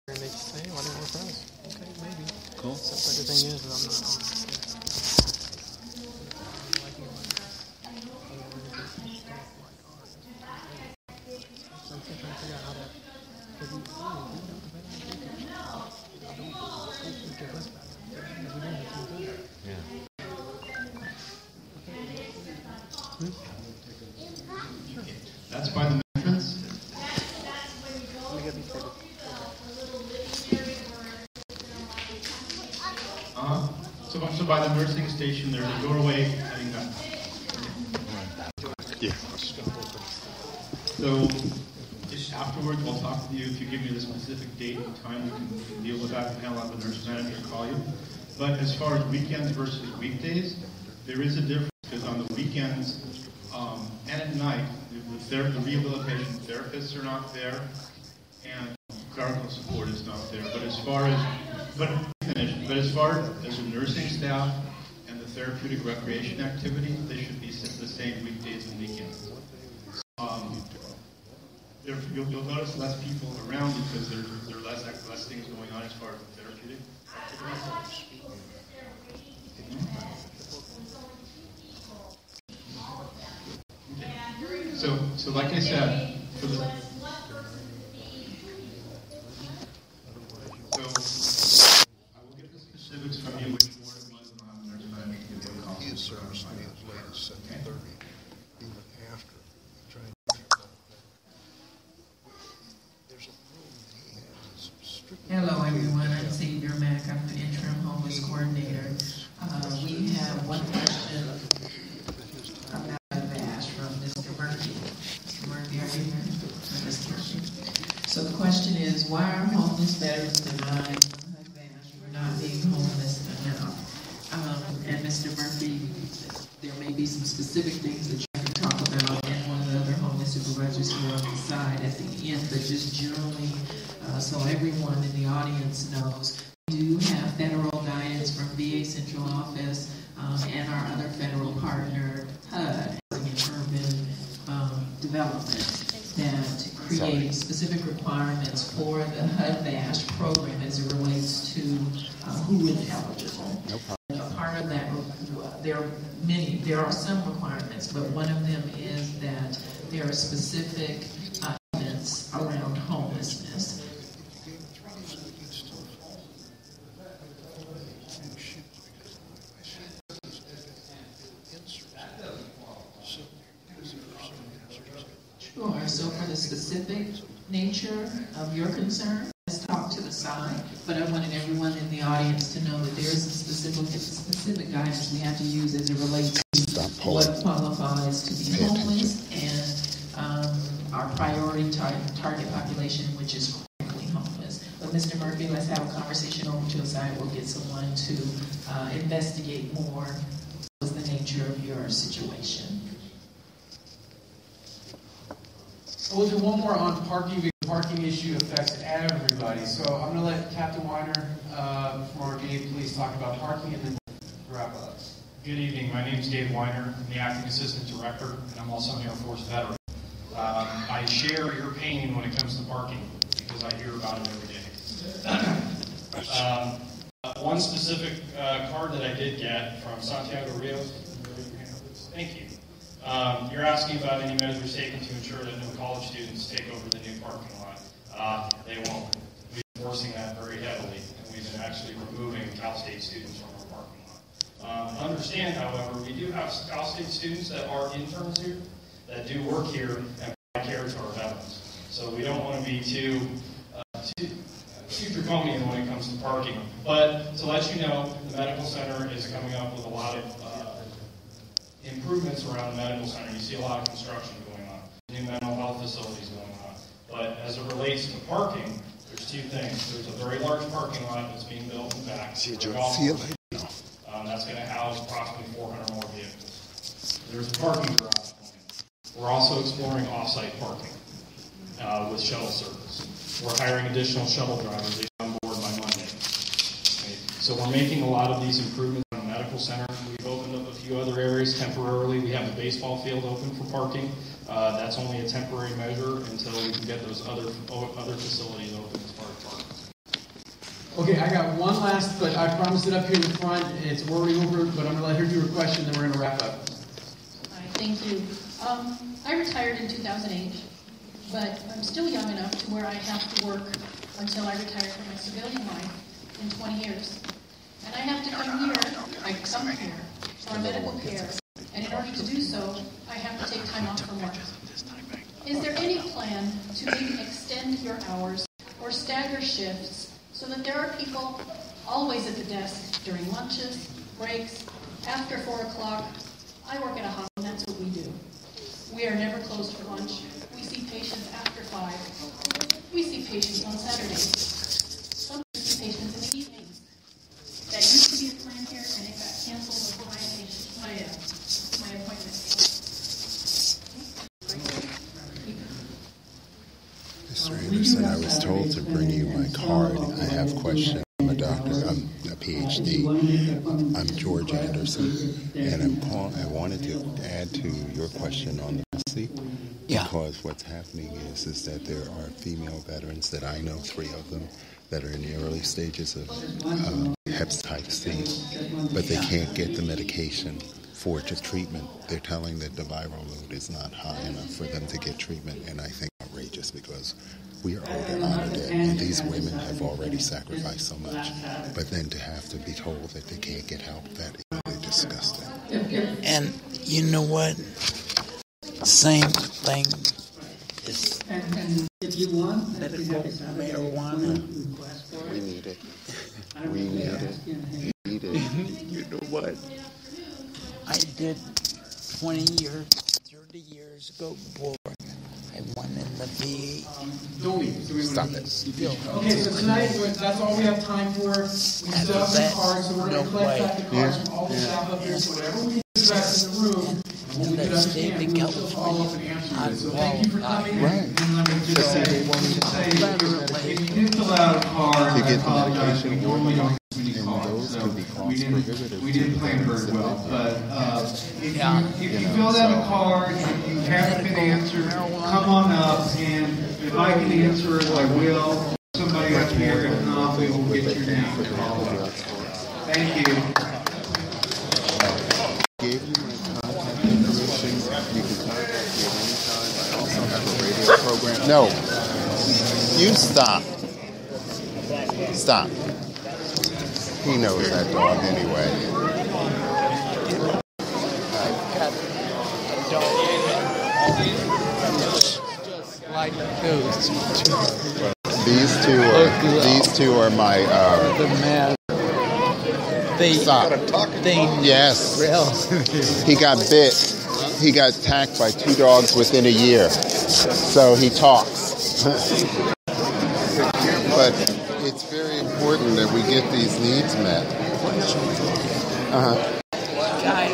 And they just say, why didn't work for us? Okay, maybe. Cool. So, but the thing is, I'm not on this. So I'm still trying to figure out how to. If we give us back. If we don't, it's good. Yeah. That's by the entrance. Let me get these papers. So by the nursing station, there's a doorway heading back. Yeah. So just afterwards, I'll talk with you. If you give me the specific date and time, we can deal with that, and I'll have the nurse manager call you. But as far as weekends versus weekdays, there is a difference, because on the weekends and at night, the rehabilitation therapists are not there, and clerical support is not there. But as far as the nursing staff and the therapeutic recreation activities, they should be the same weekdays and weekends. You'll notice less people around because there are less things going on as far as the therapeutic activities. So like I said, I will get the specifics from you, which ward it was, and I'll have the nurse manager give you a call. He is serviced me as late as 7:30, even after trying to. There's a room that he has strictly. Hello, everyone. I'm Xavier Mack. I'm the interim homeless coordinator. We have one question about Vash from Mr. Murphy. Mr. Murphy, are you here? Mr. Murphy. So the question is, why are homeless veterans denied from Vash for not being homeless enough? And Mr. Murphy, there may be some specific things that you can talk about, and one of the other homeless supervisors here on the side at the end, but just generally, so everyone in the audience knows, we do have federal guidance from VA Central Office and our other federal partner, HUD, Housing and Urban Development, that create specific requirements for the HUD-VASH program as it relates to who is eligible. No problem. And a part of that, there are some requirements, but one of them is that there are specific elements around homelessness. Sure. So for the specific nature of your concern, let's talk to the side. But I wanted everyone in the audience to know that there is a specific guidance we have to use as it relates to what qualifies to be homeless and our priority target population, which is chronically homeless. But Mr. Murphy, let's have a conversation over to the side. We'll get someone to investigate more what's the nature of your situation. We'll do one more on parking, because the parking issue affects everybody. So I'm going to let Captain Weiner from our VA Police talk about parking and then wrap up. Good evening. My name is Dave Weiner. I'm the Acting Assistant Director, and I'm also an Air Force veteran. I share your pain when it comes to parking, because I hear about it every day. One specific card that I did get from Santiago Rios. Thank you. You're asking about any measures taken to ensure that no college students take over the new parking lot. They won't. We've been enforcing that very heavily, and we've been actually removing Cal State students from our parking lot. Understand, however, we do have Cal State students that are interns here, that do work here and provide care to our veterans. So we don't want to be too draconian when it comes to parking. But to let you know, the medical center is coming up with a lot of improvements around the medical center. You see a lot of construction going on, new mental health facilities going on. But as it relates to parking, there's two things. There's a very large parking lot that's being built in the back. That's going to house approximately 400 more vehicles. There's a parking garage plan. We're also exploring off-site parking with shuttle service. We're hiring additional shuttle drivers. They come on board by Monday. Okay. So we're making a lot of these improvements on the medical center. We've opened up a few other areas temporarily. We have a baseball field open for parking. That's only a temporary measure until we can get those other facilities open as far as parking. Okay, I got one last, but I promised it up here in the front. It's already over, but I'm going to let her do her question, then we're going to wrap up. Hi, thank you. I retired in 2008, but I'm still young enough to where I have to work until I retire from my civilian life in 20 years. And I have to come here, I come here for medical care, and in order to do so, I have to take time off from work. Is there any plan to maybe extend your hours or stagger shifts so that there are people always at the desk during lunches, breaks, after 4 o'clock? I work at a hospital, and that's what we do. We are never closed for lunch. We see patients after 5. We see patients on Saturdays. Sometimes we see patients in the evenings. That used to be a plan here, and it got canceled before my appointment. Mr. Anderson, I was told to bring you my card. I have questions. I'm a doctor. I'm a PhD. I'm George Anderson, and I wanted to add to your question on the policy. Yeah. Because what's happening is that there are female veterans that I know, 3 of them, that are in the early stages of hepatitis C, but they can't get the medication for treatment. They're telling that the viral load is not high enough for them to get treatment, and I think it's outrageous because we are owed an honor debt, and these women have already sacrificed so much. But then to have to be told that they can't get help, that is really disgusting. And you know what? Same thing is And if you want, medical marijuana. We need it. We need it. We need it. You know what? I did 20 years, 30 years ago before I went in the VA. Don't leave. Stop it. Okay, so tonight, that's all we have time for. We still have some cards, so we're going to collect back the cards from all the staff up here. So whatever we do back in the room, we'll get up again. We'll follow up and answer it. So thank you for coming. Right. And let me just say, if you do fill out a card, I apologize, we normally don't have many cards, so we didn't plan very well. But if you filled out a card and you haven't been answered, come on up, and if I can answer it, I will. Somebody up here, if not, we will get your name and follow up. Thank you. Gave you my contact information. You can contact me at any time. I also have a radio program. No. You stop. Stop. He knows that dog anyway. Just like those. These two are my The man. They stop. Yes. He got bit. He got attacked by 2 dogs within a year. So he talks. But it's very important that we get these needs met. guy